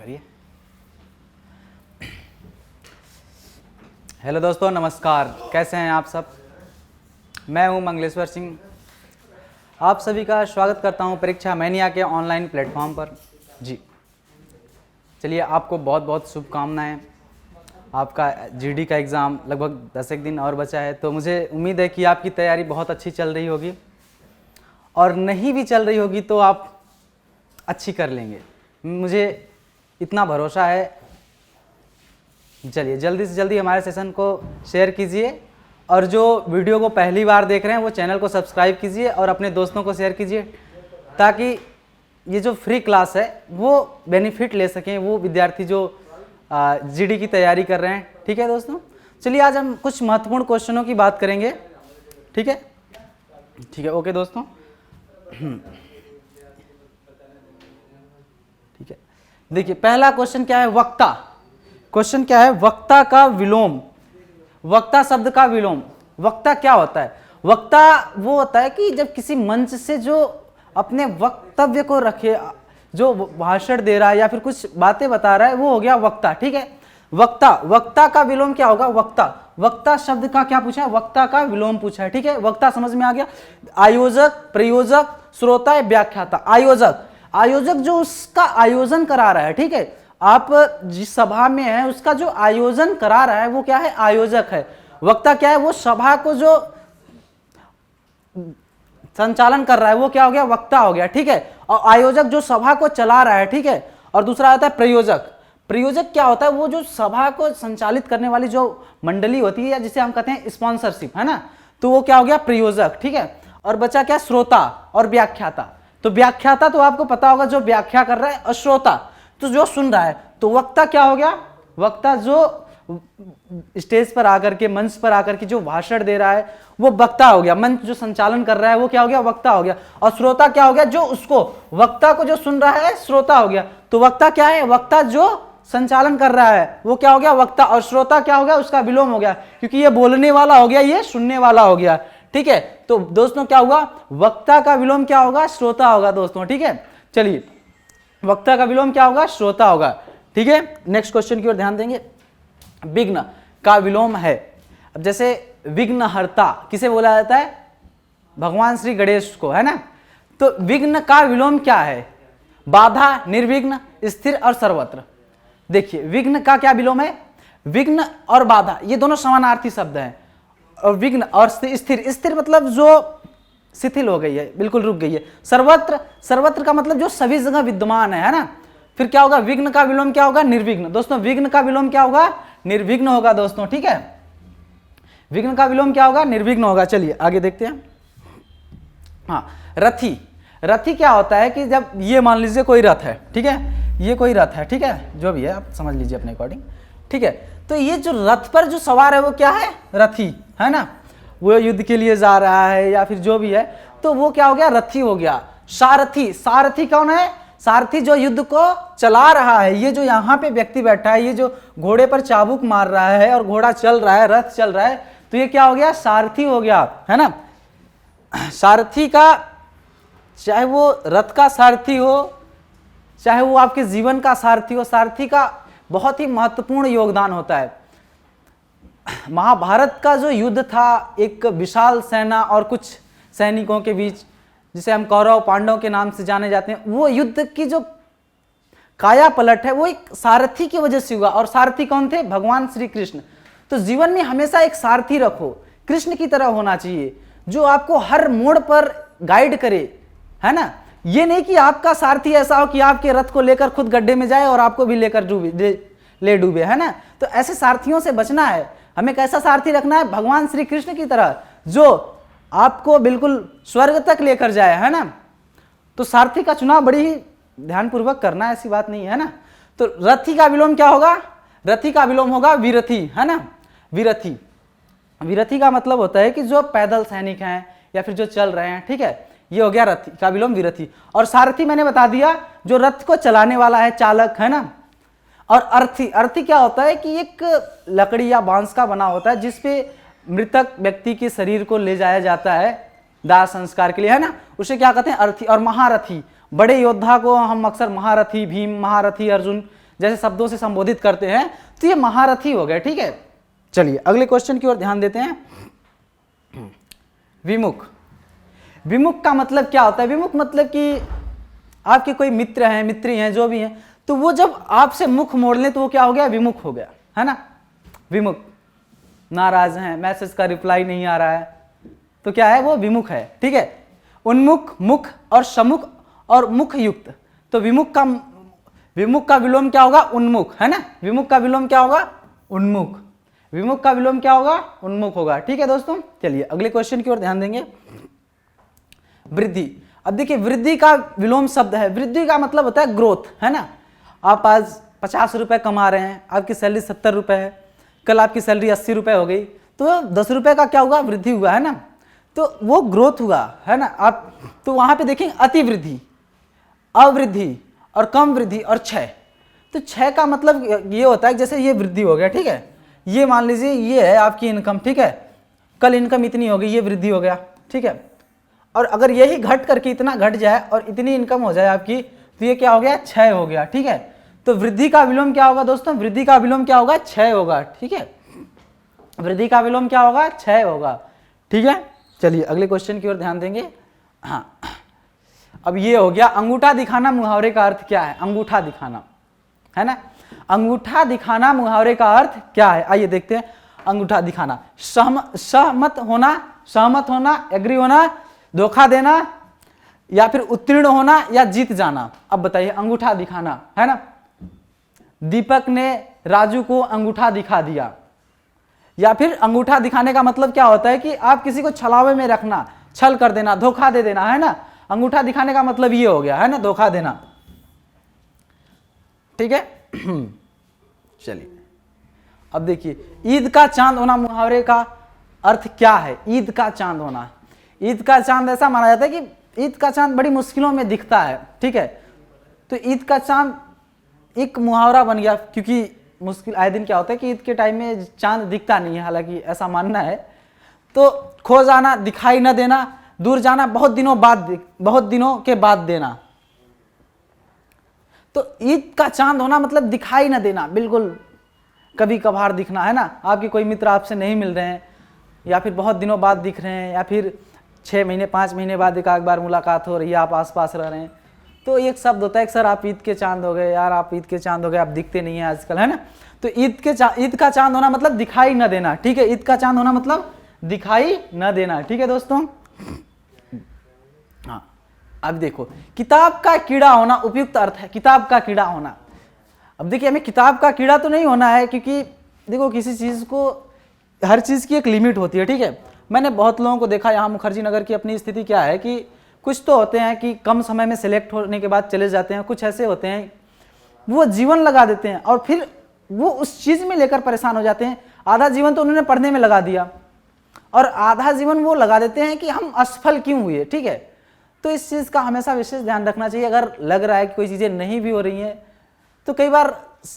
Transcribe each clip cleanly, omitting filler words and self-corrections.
करिए। हेलो दोस्तों, नमस्कार। कैसे हैं आप सब? मैं हूं मंगलेश्वर सिंह। आप सभी का स्वागत करता हूं परीक्षा मैनिया के ऑनलाइन प्लेटफॉर्म पर। जी चलिए, आपको बहुत बहुत शुभकामनाएं। आपका जीडी का एग्ज़ाम लगभग 10 एक दिन और बचा है, तो मुझे उम्मीद है कि आपकी तैयारी बहुत अच्छी चल रही होगी, और नहीं भी चल रही होगी तो आप अच्छी कर लेंगे, मुझे इतना भरोसा है। चलिए, जल्दी से जल्दी हमारे सेशन को शेयर कीजिए, और जो वीडियो को पहली बार देख रहे हैं वो चैनल को सब्सक्राइब कीजिए और अपने दोस्तों को शेयर कीजिए, ताकि ये जो फ्री क्लास है वो बेनिफिट ले सकें वो विद्यार्थी जो जीडी की तैयारी कर रहे हैं। ठीक है दोस्तों, चलिए आज हम कुछ महत्वपूर्ण क्वेश्चनों की बात करेंगे। ठीक है, ओके दोस्तों। ठीक है, देखिए पहला क्वेश्चन क्या है? वक्ता। क्वेश्चन क्या है? वक्ता का विलोम। वक्ता शब्द का विलोम। वक्ता क्या होता है? वक्ता वो होता है कि जब किसी मंच से जो अपने वक्तव्य को रखे, जो भाषण दे रहा है या फिर कुछ बातें बता रहा है, वो हो गया वक्ता। ठीक है, वक्ता। वक्ता का विलोम क्या होगा? वक्ता। वक्ता शब्द का क्या पूछा है? वक्ता का विलोम पूछा है। ठीक है, वक्ता समझ में आ गया। आयोजक, प्रयोजक, श्रोता, व्याख्याता। आयोजक, आयोजक जो उसका आयोजन करा रहा है। ठीक है, आप जिस सभा में है उसका जो आयोजन करा रहा है वो क्या है? आयोजक है। वक्ता क्या है? वो सभा को जो संचालन कर रहा है वो क्या हो गया? वक्ता हो गया। ठीक है, और आयोजक जो सभा को चला रहा है। ठीक है, और दूसरा आता है प्रयोजक। प्रयोजक क्या होता है? वो जो सभा को संचालित करने वाली जो मंडली होती है, या जिसे हम कहते हैं स्पॉन्सरशिप, है ना, तो वो क्या हो गया? प्रयोजक। ठीक है, और बचा क्या? श्रोता और व्याख्याता। तो व्याख्याता तो आपको पता होगा, जो व्याख्या कर रहा है, और श्रोता तो जो सुन रहा है। तो वक्ता क्या हो गया? वक्ता जो स्टेज पर आकर के, मंच पर आकर के जो भाषण दे रहा है वो वक्ता हो गया। मंच जो संचालन कर रहा है वो क्या हो गया? वक्ता हो गया। और श्रोता क्या हो गया? जो उसको, वक्ता को जो सुन रहा है, श्रोता हो गया। तो वक्ता क्या है? वक्ता जो संचालन कर रहा है वो क्या हो गया? वक्ता। और श्रोता क्या हो गया? उसका विलोम हो गया, क्योंकि ये बोलने वाला हो गया, ये सुनने वाला हो गया। ठीक है, तो दोस्तों क्या हुआ? वक्ता का विलोम क्या होगा? श्रोता होगा दोस्तों। ठीक है, चलिए, वक्ता का विलोम क्या होगा? श्रोता होगा। ठीक है, नेक्स्ट क्वेश्चन की ओर ध्यान देंगे। विघ्न का विलोम है। अब जैसे विघ्नहर्ता किसे बोला जाता है? भगवान श्री गणेश को, है ना। तो विघ्न का विलोम क्या है? बाधा, निर्विघ्न, स्थिर और सर्वत्र। देखिए, विघ्न का क्या विलोम है? विघ्न और बाधा ये दोनों समानार्थी शब्द हैं। और विघ्न और स्थिर, स्थिर मतलब जो शिथिल हो गई है, बिल्कुल रुक गई है। सर्वत्र, सर्वत्र का मतलब जो सभी जगह विद्यमान है ना। फिर क्या होगा? विघ्न का विलोम क्या होगा? निर्विघ्न। दोस्तों विघ्न का विलोम क्या होगा? निर्विघ्न होगा दोस्तों। ठीक है, विघ्न का विलोम क्या होगा? निर्विघ्न होगा। चलिए आगे देखते हैं। हाँ, रथी। रथी क्या होता है कि जब ये मान लीजिए कोई रथ है, ठीक है, ये कोई रथ है, ठीक है, जो भी है आप समझ लीजिए अपने अकॉर्डिंग। ठीक है, तो ये जो रथ पर जो सवार है वो क्या है? रथी, है ना। वो युद्ध के लिए जा रहा है या फिर जो भी है, तो वो क्या हो गया? रथी हो गया। सारथी, सारथी कौन है? सारथी जो युद्ध को चला रहा है। ये जो यहाँ पे व्यक्ति बैठा है, ये जो घोड़े पर चाबुक मार रहा है और घोड़ा चल रहा है, रथ चल रहा है, तो ये क्या हो गया? सारथी हो गया, है ना। सारथी का, चाहे वो रथ का सारथी हो, चाहे वो आपके जीवन का सारथी हो, सारथी का बहुत ही महत्वपूर्ण योगदान होता है। महाभारत का जो युद्ध था, एक विशाल सेना और कुछ सैनिकों के बीच, जिसे हम कौरव पांडव के नाम से जाने जाते हैं, वो युद्ध की जो काया पलट है वो एक सारथी की वजह से हुआ। और सारथी कौन थे? भगवान श्री कृष्ण। तो जीवन में हमेशा एक सारथी रखो, कृष्ण की तरह होना चाहिए, जो आपको हर मोड़ पर गाइड करे, है ना। ये नहीं कि आपका सारथी ऐसा हो कि आपके रथ को लेकर खुद गड्ढे में जाए और आपको भी लेकर डूबे, है ना। तो ऐसे सारथियों से बचना है। हमें कैसा सारथी रखना है? भगवान श्री कृष्ण की तरह, जो आपको बिल्कुल स्वर्ग तक लेकर जाए, है ना। तो सारथी का चुनाव बड़ी ही ध्यानपूर्वक करना है, ऐसी बात नहीं है ना। तो रथी का विलोम क्या होगा? रथी का विलोम होगा विरथी, है ना। विरथी, विरथी का मतलब होता है कि जो पैदल सैनिक हैं या फिर जो चल रहे हैं, ठीक है, ये हो गया रथी का विलोम विरथी। और सारथी मैंने बता दिया, जो रथ को चलाने वाला है, चालक, है ना। और अर्थी, अर्थी क्या होता है कि एक लकड़ी या बांस का बना होता है जिसपे मृतक व्यक्ति के शरीर को ले जाया जाता है दाह संस्कार के लिए, है ना। उसे क्या कहते हैं? अर्थी। और महारथी, बड़े योद्धा को हम अक्सर महारथी भीम, महारथी अर्जुन, जैसे शब्दों से संबोधित करते हैं, तो ये महारथी हो गए। ठीक है, चलिए अगले क्वेश्चन की ओर ध्यान देते हैं। विमुख, विमुख का मतलब क्या होता है? विमुख मतलब कि आपके कोई मित्र हैं, मित्री हैं, जो भी हैं, तो वो जब आपसे मुख मोड़ लें तो वो क्या हो गया? विमुख हो गया, है ना। विमुख, नाराज हैं, मैसेज का रिप्लाई नहीं आ रहा है, तो क्या है? वो विमुख है। ठीक है, उन्मुख, मुख और समुख और मुख युक्त, तो विमुख का विलोम क्या होगा? उन्मुख, है ना। विमुख का विलोम क्या होगा? उन्मुख। विमुख का विलोम क्या होगा? उन्मुख होगा। ठीक है दोस्तों, चलिए अगले क्वेश्चन की ओर ध्यान देंगे। वृद्धि, अब देखिए वृद्धि का विलोम शब्द है। वृद्धि का मतलब होता है ग्रोथ, है ना। आप आज 50 रुपए कमा रहे हैं, आपकी सैलरी 70 रुपए है, कल आपकी सैलरी 80 रुपए हो गई, तो 10 रुपए का क्या हुआ? वृद्धि हुआ, है ना। तो वो ग्रोथ हुआ, है ना। आप तो वहां पे देखेंगे अतिवृद्धि, अवृद्धि और कम वृद्धि और क्षय। तो क्षय का मतलब ये होता है जैसे ये वृद्धि हो गया, ठीक है, ये मान लीजिए ये है आपकी इनकम, ठीक है, कल इनकम इतनी हो गई, ये वृद्धि हो गया, ठीक है। और अगर यही घट करके इतना घट जाए और इतनी इनकम हो जाए आपकी, तो ये क्या हो गया? क्षय हो गया। ठीक है, तो वृद्धि का विलोम क्या होगा दोस्तों? वृद्धि का विलोम क्या होगा? क्षय होगा। ठीक है, वृद्धि का विलोम क्या होगा? क्षय होगा। ठीक है, चलिए अगले क्वेश्चन की ओर ध्यान देंगे। हाँ, अब ये हो गया अंगूठा दिखाना मुहावरे का अर्थ क्या है? अंगूठा दिखाना, है ना। अंगूठा दिखाना मुहावरे का अर्थ क्या है? आइए देखते हैं। अंगूठा दिखाना, सहमत होना, एग्री होना, धोखा देना, या फिर उत्तीर्ण होना, या जीत जाना। अब बताइए, अंगूठा दिखाना, है ना। दीपक ने राजू को अंगूठा दिखा दिया, या फिर अंगूठा दिखाने का मतलब क्या होता है कि आप किसी को छलावे में रखना, छल कर देना, धोखा दे देना, है ना। अंगूठा दिखाने का मतलब ये हो गया, है ना, धोखा देना। ठीक है, चलिए अब देखिए, ईद का चांद होना मुहावरे का अर्थ क्या है? ईद का चांद होना, ईद का चांद ऐसा माना जाता है कि ईद का चांद बड़ी मुश्किलों में दिखता है। ठीक है, तो ईद का चांद एक मुहावरा बन गया, क्योंकि मुश्किल आए दिन क्या होता है कि ईद के टाइम में चांद दिखता नहीं है, हालांकि ऐसा मानना है। तो खो जाना, दिखाई न देना, दूर जाना, बहुत दिनों के बाद देना। तो ईद का चांद होना मतलब दिखाई न देना, बिल्कुल कभी कभार दिखना, है ना। आपके कोई मित्र आपसे नहीं मिल रहे हैं, या फिर बहुत दिनों बाद दिख रहे हैं, या फिर 6 महीने 5 महीने बाद एक बार मुलाकात हो रही है, आप आसपास रह रहे हैं, तो एक शब्द होता है कि सर आप ईद के चांद हो गए, यार आप ईद के चांद हो गए, आप दिखते नहीं है आजकल, है ना। तो ईद का चांद होना मतलब दिखाई न देना। ठीक है, ईद का चांद होना मतलब दिखाई न देना। ठीक है दोस्तों, हाँ अब देखो, किताब का कीड़ा होना उपयुक्त अर्थ है। किताब का कीड़ा होना, अब देखिए हमें किताब का कीड़ा तो नहीं होना है, क्योंकि देखो किसी चीज को, हर चीज की एक लिमिट होती है। ठीक है, मैंने बहुत लोगों को देखा, यहाँ मुखर्जी नगर की अपनी स्थिति क्या है कि कुछ तो होते हैं कि कम समय में सिलेक्ट होने के बाद चले जाते हैं, कुछ ऐसे होते हैं वो जीवन लगा देते हैं और फिर वो उस चीज में लेकर परेशान हो जाते हैं। आधा जीवन तो उन्होंने पढ़ने में लगा दिया और आधा जीवन वो लगा देते हैं कि हम असफल क्यों हुए। ठीक है, तो इस चीज का हमेशा विशेष ध्यान रखना चाहिए। अगर लग रहा है कि कोई चीजें नहीं भी हो रही हैं, तो कई बार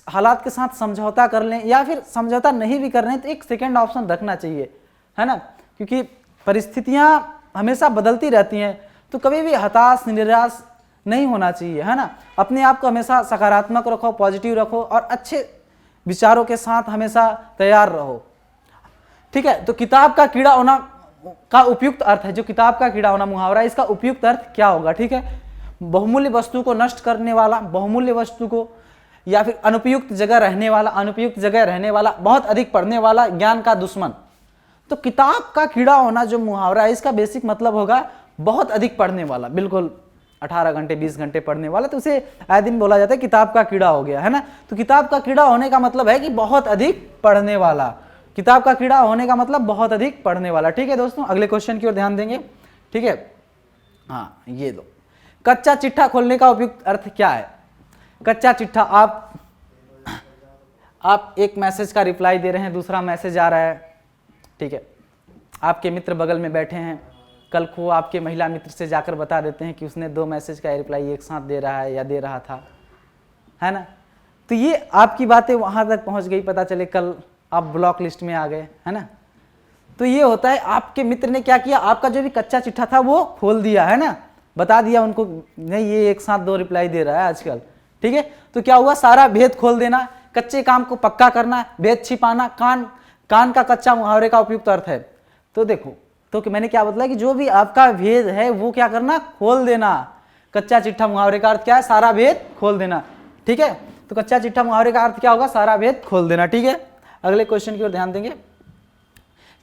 हालात के साथ समझौता कर लें, या फिर समझौता नहीं भी कर रहे हैं तो एक सेकेंड ऑप्शन रखना चाहिए, है ना, क्योंकि परिस्थितियां हमेशा बदलती रहती हैं। तो कभी भी हताश निराश नहीं होना चाहिए, है ना। अपने आप को हमेशा सकारात्मक रखो, पॉजिटिव रखो और अच्छे विचारों के साथ हमेशा तैयार रहो। ठीक है, तो किताब का कीड़ा होना का उपयुक्त अर्थ है, जो किताब का कीड़ा होना मुहावरा, इसका उपयुक्त अर्थ क्या होगा? ठीक है, बहुमूल्य वस्तु को नष्ट करने वाला, बहुमूल्य वस्तु को, या फिर अनुपयुक्त जगह रहने वाला, अनुपयुक्त जगह रहने वाला, बहुत अधिक पढ़ने वाला, ज्ञान का दुश्मन। तो किताब का कीड़ा होना जो मुहावरा है, इसका बेसिक मतलब होगा बहुत अधिक पढ़ने वाला, बिल्कुल 18 घंटे 20 घंटे पढ़ने वाला, तो उसे आए दिन बोला जाता है किताब का कीड़ा हो गया, है ना। तो किताब का कीड़ा होने का मतलब है कि बहुत अधिक पढ़ने वाला, किताब का कीड़ा होने का मतलब बहुत अधिक पढ़ने वाला। ठीक है दोस्तों, अगले क्वेश्चन की ओर ध्यान देंगे। ठीक है, हाँ ये दो, कच्चा चिट्ठा खोलने का उपयुक्त अर्थ क्या है? कच्चा चिट्ठा, आप एक मैसेज का रिप्लाई दे रहे हैं, दूसरा मैसेज आ रहा है, ठीक है, आपके मित्र बगल में बैठे हैं, कल को आपके महिला मित्र से जाकर बता देते हैं कि उसने 2 मैसेज का रिप्लाई एक साथ दे रहा है या दे रहा था, है ना। तो ये आपकी बातें वहां तक पहुंच गई, पता चले कल आप ब्लॉक लिस्ट में आ गए, है ना। तो ये होता है, आपके मित्र ने क्या किया, आपका जो भी कच्चा चिट्ठा था वो खोल दिया, है ना, बता दिया उनको, नहीं ये एक साथ 2 रिप्लाई दे रहा है आजकल, ठीक है। तो क्या हुआ, सारा भेद खोल देना, कच्चे काम को पक्का करना, भेद छिपाना, कान का कच्चा मुहावरे का उपयुक्त अर्थ है। तो देखो, तो मैंने क्या बताया कि जो भी आपका भेद है वो क्या करना, खोल देना। कच्चा चिट्ठा मुहावरे का अर्थ क्या है, सारा भेद खोल देना, ठीक है। तो कच्चा चिट्ठा मुहावरे का अर्थ क्या होगा, सारा भेद खोल देना, ठीक है। अगले क्वेश्चन की ओर ध्यान देंगे।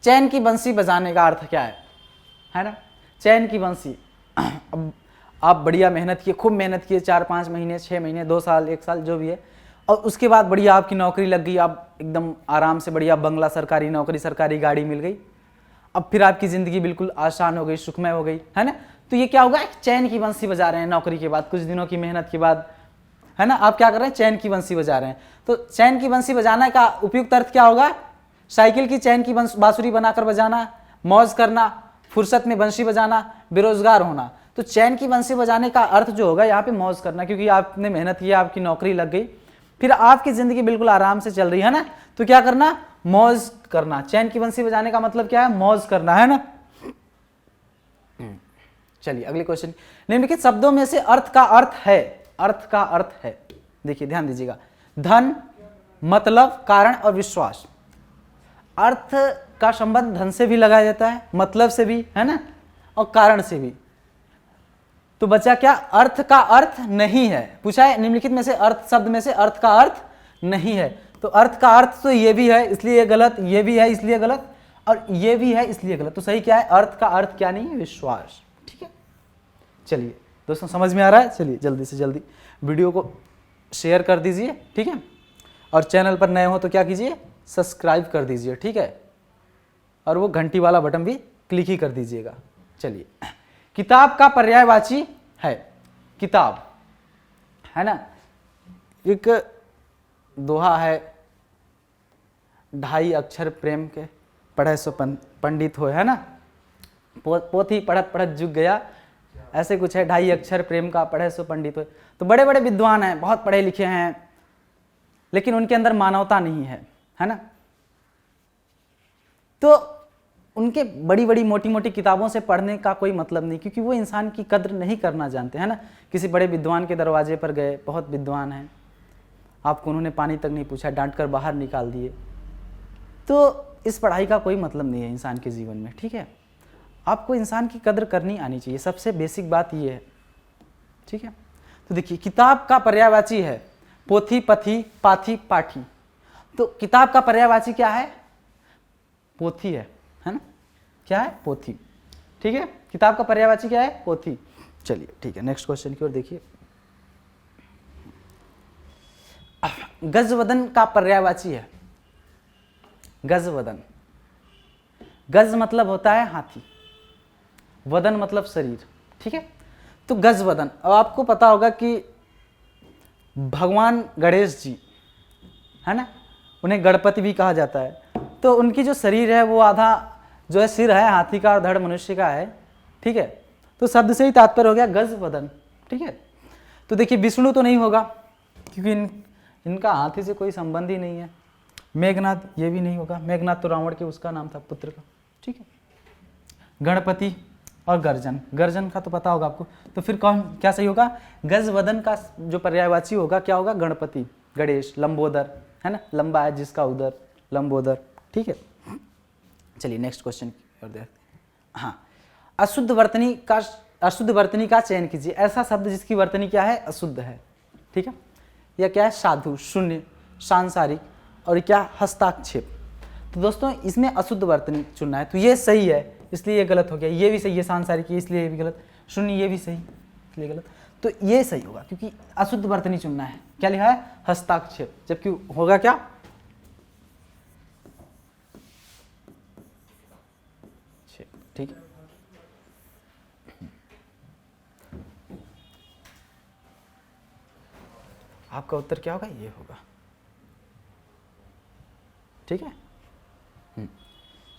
चैन की बंसी बजाने का अर्थ क्या है ना। चैन की बंसी, अब आप बढ़िया मेहनत किए, खूब मेहनत किए, 4-5 महीने, 6 महीने, 2 साल, 1 साल, जो भी है, और उसके बाद बढ़िया आपकी नौकरी लग गई, आप एकदम आराम से बढ़िया बंगला, सरकारी नौकरी, सरकारी गाड़ी मिल गई। अब फिर आपकी ज़िंदगी बिल्कुल आसान हो गई, सुखमय हो गई, है ना। तो ये क्या होगा, चैन की बंसी बजा रहे हैं नौकरी के बाद, कुछ दिनों की मेहनत के बाद, है ना। आप क्या कर रहे हैं, चैन की बंसी बजा रहे हैं। तो चैन की बंसी बजाना का उपयुक्त अर्थ क्या होगा, साइकिल की चैन की बांसुरी बनाकर बजाना, मौज करना, फुर्सत में बंसी बजाना, बेरोजगार होना। तो चैन की बंसी बजाने का अर्थ जो होगा यहाँ पे मौज करना, क्योंकि आपने मेहनत की, आपकी नौकरी लग गई, फिर आपकी जिंदगी बिल्कुल आराम से चल रही है ना। तो क्या करना, मौज करना। चैन की बंसी बजाने का मतलब क्या है, मौज करना, है ना। चलिए अगले क्वेश्चन। निम्नलिखित शब्दों में से अर्थ का अर्थ है, देखिए ध्यान दीजिएगा, धन, मतलब, कारण और विश्वास। अर्थ का संबंध धन से भी लगाया जाता है, मतलब से भी, है ना, और कारण से भी। तो बचा क्या, अर्थ का अर्थ नहीं है। पूछा है निम्नलिखित में से अर्थ, शब्द में से अर्थ का अर्थ नहीं है। तो अर्थ का अर्थ तो ये भी है इसलिए गलत, ये भी है इसलिए गलत, और ये भी है इसलिए गलत। तो सही क्या है, अर्थ का अर्थ क्या नहीं है, विश्वास, ठीक है। चलिए दोस्तों, समझ में आ रहा है। चलिए जल्दी से जल्दी वीडियो को शेयर कर दीजिए, ठीक है। और चैनल पर नए हो तो क्या कीजिए, सब्सक्राइब कर दीजिए, ठीक है। और वो घंटी वाला बटन भी क्लिक ही कर दीजिएगा। चलिए, किताब का पर्यायवाची है, किताब, है ना। एक दोहा है, 2.5 अक्षर प्रेम के पढ़े सो पंडित हो, है ना। पोथी पढ़त पढ़त जुग गया, ऐसे कुछ है, 2.5 अक्षर प्रेम का पढ़े सो पंडित हो। तो बड़े बड़े विद्वान हैं, बहुत पढ़े लिखे हैं, लेकिन उनके अंदर मानवता नहीं है ना। तो उनके बड़ी बड़ी मोटी मोटी किताबों से पढ़ने का कोई मतलब नहीं, क्योंकि वो इंसान की कद्र नहीं करना जानते, है ना। किसी बड़े विद्वान के दरवाजे पर गए, बहुत विद्वान हैं, आपको उन्होंने पानी तक नहीं पूछा, डांट कर बाहर निकाल दिए। तो इस पढ़ाई का कोई मतलब नहीं है इंसान के जीवन में, ठीक है। आपको इंसान की कद्र करनी आनी चाहिए, सबसे बेसिक बात ये है, ठीक है। तो देखिए, किताब का पर्यायवाची है पोथी, पथी, पाथी, पाठी। तो किताब का पर्यायवाची क्या है, पोथी है ना। क्या है, पोथी, ठीक है। किताब का पर्यायवाची क्या है, पोथी। चलिए ठीक है, नेक्स्ट क्वेश्चन की ओर देखिए। गजवदन का पर्यायवाची है, गजवदन। गज मतलब होता है हाथी, वदन मतलब शरीर, ठीक है। तो गजवदन, अब आपको पता होगा कि भगवान गणेश जी, है ना, उन्हें गणपति भी कहा जाता है। तो उनकी जो शरीर है वो आधा जो है सिर है हाथी का और धड़ मनुष्य का है, ठीक है। तो शब्द से ही तात्पर्य हो गया गजवदन, ठीक है। तो देखिए, विष्णु तो नहीं होगा, क्योंकि इनका हाथी से कोई संबंध ही नहीं है। मेघनाथ ये भी नहीं होगा, मेघनाथ तो रावण के उसका नाम था, पुत्र का, ठीक है। गणपति और गर्जन, गर्जन का तो पता होगा आपको। तो फिर कौन, क्या सही होगा, गजवदन का जो पर्यायवाची होगा क्या होगा, गणपति, गणेश, लंबोदर, है ना, लंबा है जिसका उदर, लंबोदर, ठीक है। चलिए नेक्स्ट क्वेश्चन की ओर देखते हैं। हाँ, अशुद्ध वर्तनी का चयन कीजिए। ऐसा शब्द जिसकी वर्तनी क्या है, अशुद्ध है, ठीक है। यह क्या है, साधु, शून्य, सांसारिक, और क्या, हस्ताक्षेप। तो दोस्तों इसमें अशुद्ध वर्तनी चुनना है। तो ये सही है इसलिए ये गलत हो गया, ये भी सही है, सांसारिक है इसलिए ये भी गलत, शून्य ये भी सही इसलिए गलत। तो ये सही होगा क्योंकि अशुद्ध वर्तनी चुनना है। क्या लिखा है, हस्ताक्षेप, जबकि होगा क्या, ठीक है। आपका उत्तर क्या होगा, ये होगा, ठीक है।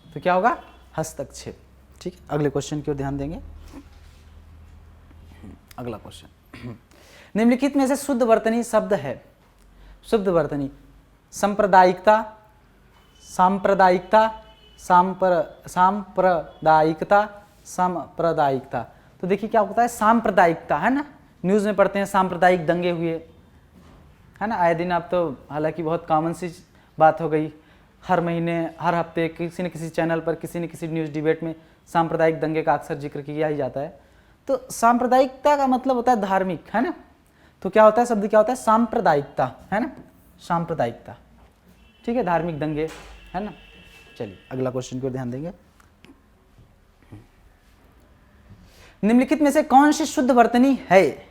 तो क्या होगा, हस्तक्षेप, ठीक है। अगले क्वेश्चन की ओर ध्यान देंगे। अगला क्वेश्चन, निम्नलिखित में से शुद्ध वर्तनी शब्द है। शुद्ध वर्तनी, सांप्रदायिकता, सांप्रदायिकता, सांप्रदायिकता, सांप्रदायिकता। तो देखिए क्या होता है, सांप्रदायिकता, है ना, न्यूज़ में पढ़ते हैं सांप्रदायिक दंगे हुए, है ना। आए दिन आप तो, हालांकि बहुत कॉमन सी बात हो गई, हर महीने हर हफ्ते किसी न किसी चैनल पर किसी न किसी न्यूज़ डिबेट में सांप्रदायिक दंगे का अक्सर जिक्र किया ही जाता है। तो सांप्रदायिकता का मतलब होता है धार्मिक, है ना। तो क्या होता है, शब्द क्या होता है, सांप्रदायिकता, है ना, सांप्रदायिकता, ठीक है, धार्मिक दंगे, है ना। चलिए अगला क्वेश्चन को ध्यान देंगे। निम्नलिखित में से कौन सी शुद्ध वर्तनी है,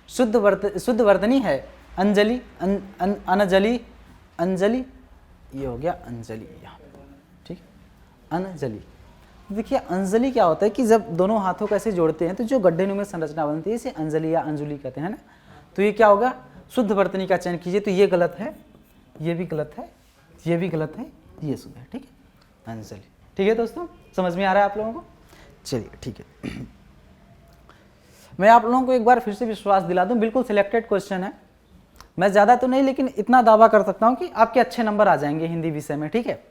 शुद्ध वर्तनी है, अंजलि, अनजलि, अंजलि, ये हो गया अंजलि यहाँ, ठीक, अंजलि। देखिए अंजलि क्या होता है कि जब दोनों हाथों को ऐसे जोड़ते हैं तो जो गड्ढे नुमा संरचना बनती है इसे अंजलि या अंजुलि कहते हैं ना। तो ये क्या होगा, शुद्ध वर्तनी का चयन कीजिए। तो ये गलत है, ये भी गलत है, ये भी गलत है, ये शुद्ध है, ठीक है, अंजलि। ठीक है दोस्तों, समझ में आ रहा है आप लोगों को। चलिए ठीक है, मैं आप लोगों को एक बार फिर से विश्वास दिला दूं, बिल्कुल सिलेक्टेड क्वेश्चन है। मैं ज़्यादा तो नहीं, लेकिन इतना दावा कर सकता हूं कि आपके अच्छे नंबर आ जाएंगे हिंदी विषय में, ठीक है।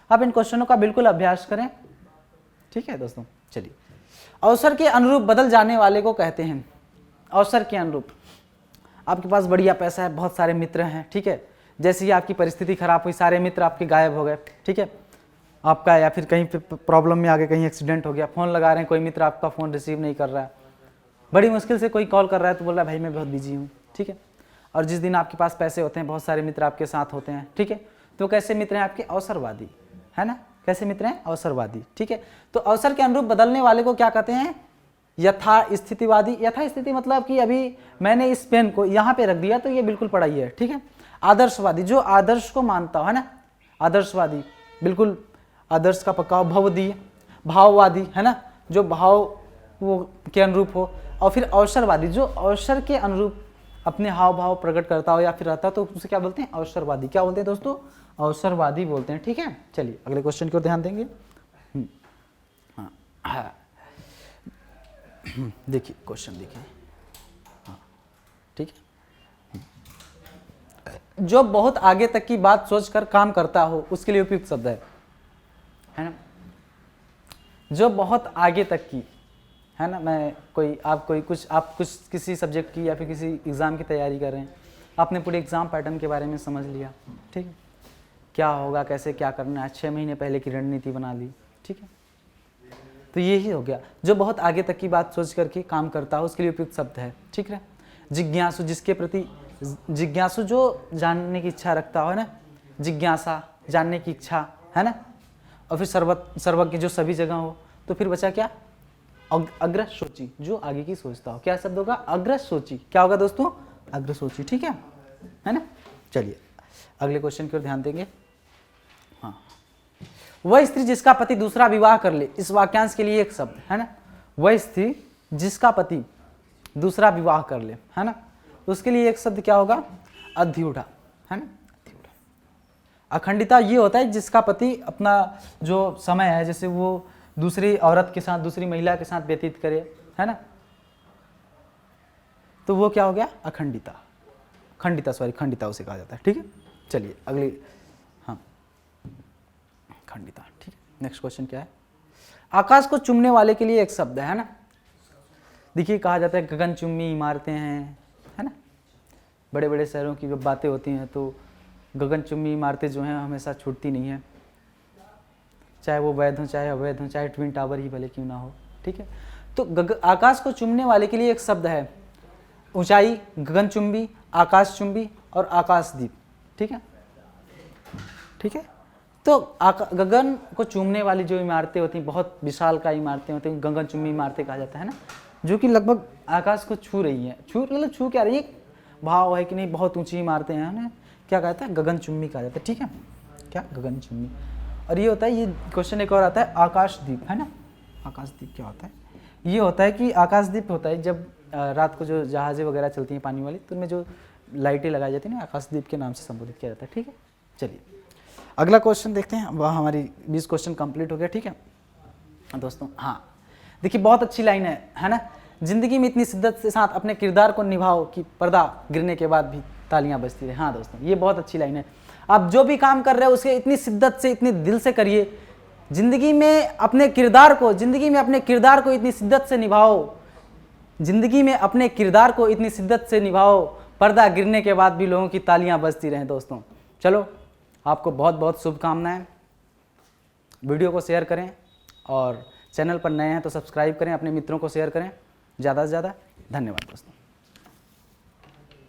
आप इन क्वेश्चनों का बिल्कुल अभ्यास करें, ठीक है दोस्तों। चलिए, अवसर के अनुरूप बदल जाने वाले को कहते हैं, अवसर के अनुरूप। आपके पास बढ़िया पैसा है, बहुत सारे मित्र हैं, ठीक है, जैसे ही आपकी परिस्थिति खराब हुई सारे मित्र आपके गायब हो गए, ठीक है, आपका या फिर कहीं पे प्रॉब्लम में आ गए, कहीं एक्सीडेंट हो गया, फ़ोन लगा रहे हैं, कोई मित्र आपका फ़ोन रिसीव नहीं कर रहा है, बड़ी मुश्किल से कोई कॉल कर रहा है तो बोल रहा है भाई मैं बहुत बिजी हूँ, ठीक है। और जिस दिन आपके पास पैसे होते हैं बहुत सारे मित्र आपके साथ होते हैं, ठीक है। तो कैसे मित्र हैं आपके, अवसरवादी, है ना, कैसे मित्र हैं, अवसरवादी, ठीक है। तो अवसर के अनुरूप बदलने वाले को क्या कहते हैं, यथास्थितिवादी। यथास्थिति मतलब कि अभी मैंने इस पेन को यहाँ पे रख दिया तो ये बिल्कुल पड़ा ही है, ठीक है। आदर्शवादी, जो आदर्श को मानता हो, है ना, आदर्शवादी, बिल्कुल आदर्श का पक्का हो। भवदीय, भाववादी, है ना, जो भाव वो के अनुरूप हो। और फिर अवसरवादी, जो अवसर के अनुरूप अपने हाव भाव प्रकट करता हो या फिर रहता, तो उसे क्या बोलते हैं, अवसरवादी। क्या बोलते हैं दोस्तों, अवसरवादी बोलते हैं, ठीक है। चलिए अगले क्वेश्चन की ओर ध्यान देंगे। हाँ, देखिए क्वेश्चन देखिए, हाँ ठीक है। जो बहुत आगे तक की बात सोचकर काम करता हो उसके लिए उपयुक्त शब्द है ना। जो बहुत आगे तक की, है ना, मैं कोई आप कुछ किसी सब्जेक्ट की या फिर किसी एग्ज़ाम की तैयारी कर रहे हैं, आपने पूरे एग्ज़ाम पैटर्न के बारे में समझ लिया, ठीक है, क्या होगा, कैसे क्या करना है, 6 महीने पहले की रणनीति बना ली, ठीक है। तो यही हो गया, जो बहुत आगे तक की बात सोच करके काम करता हो उसके लिए उपयुक्त शब्द है, ठीक है। जिज्ञासु, जिसके प्रति, जिज्ञासु जो जानने की इच्छा रखता हो ना, जिज्ञासा, जानने की इच्छा, है ना। और फिर सर्वज्ञ, जो सभी जगह हो। तो फिर बचा क्या, अग्रसोची, जो आगे की सोचता हो। क्या शब्द होगा, अग्रसोची। क्या होगा दोस्तों, अग्रसोची, ठीक है ना। चलिए अगले क्वेश्चन की ओर ध्यान देंगे। हाँ, वह स्त्री जिसका पति दूसरा विवाह कर ले, इस वाक्यांश के लिए एक शब्द, है ना। वह स्त्री जिसका पति दूसरा विवाह कर ले, है ना, उसके लिए एक शब्द क्या होगा, अध्यूढ़ा, है ना, अध्यूढ़ा। अखंडिता ये होता है जिसका पति अपना जो समय है, जैसे वो दूसरी औरत के साथ, दूसरी महिला के साथ व्यतीत करे, है ना, तो वो क्या हो गया, अखंडिता, खंडिता उसे कहा जाता है, ठीक है। चलिए अगली, हाँ, खंडिता, ठीक है। नेक्स्ट क्वेश्चन क्या है, आकाश को चूमने वाले के लिए एक शब्द है ना। देखिए कहा जाता है गगनचुम्बी इमारतें हैं, है ना, बड़े बड़े शहरों की जब बातें होती हैं तो गगनचुम्बी इमारतें जो हैं हमेशा छूटती नहीं हैं, चाहे वो वैध हो चाहे अवैध हो, चाहे ट्विन टावर ही भले क्यों ना हो, ठीक है। तो आकाश को चूमने वाले के लिए एक शब्द है, ऊंचाई, गगनचुंबी, आकाशचुंबी और आकाशदीप, ठीक है, ठीक है। तो गगन को चूमने वाली जो इमारतें होती हैं, बहुत विशाल का इमारतें होती हैं, गगनचुंबी इमारतें कहा जाता है ना, जो कि लगभग आकाश को छू रही हैं। छू क्या रही है, भाव है कि नहीं, बहुत ऊंची इमारतें हैं ना, क्या कहता है, गगनचुंबी कहा जाता है, ठीक है, क्या, गगनचुंबी। और ये होता है, ये क्वेश्चन एक और आता है, आकाशदीप, है ना। आकाशदीप क्या होता है, ये होता है कि आकाशदीप होता है जब रात को जो जहाज़ें वगैरह चलती हैं पानी वाली, तो उनमें जो लाइटें लगाई जाती हैं ना, आकाशदीप के नाम से संबोधित किया जाता है, ठीक है। चलिए अगला क्वेश्चन देखते हैं, वह हमारी 20 क्वेश्चन कंप्लीट हो गया, ठीक है दोस्तों। हाँ देखिए, बहुत अच्छी लाइन है ना, जिंदगी में इतनी शिद्दत के साथ अपने किरदार को निभाओ कि पर्दा गिरने के बाद भी तालियां बजती रहे। हाँ दोस्तों, ये बहुत अच्छी लाइन है। आप जो भी काम कर रहे हो उसे इतनी शिद्दत से, इतने दिल से करिए, जिंदगी में अपने किरदार को इतनी शिद्दत से निभाओ, जिंदगी में अपने किरदार को इतनी शिद्दत से निभाओ, पर्दा गिरने के बाद भी लोगों की तालियां बजती रहें दोस्तों। चलो, आपको बहुत बहुत शुभकामनाएं। वीडियो को शेयर करें और चैनल पर नए हैं तो सब्सक्राइब करें, अपने मित्रों को शेयर करें ज़्यादा से ज़्यादा। धन्यवाद दोस्तों।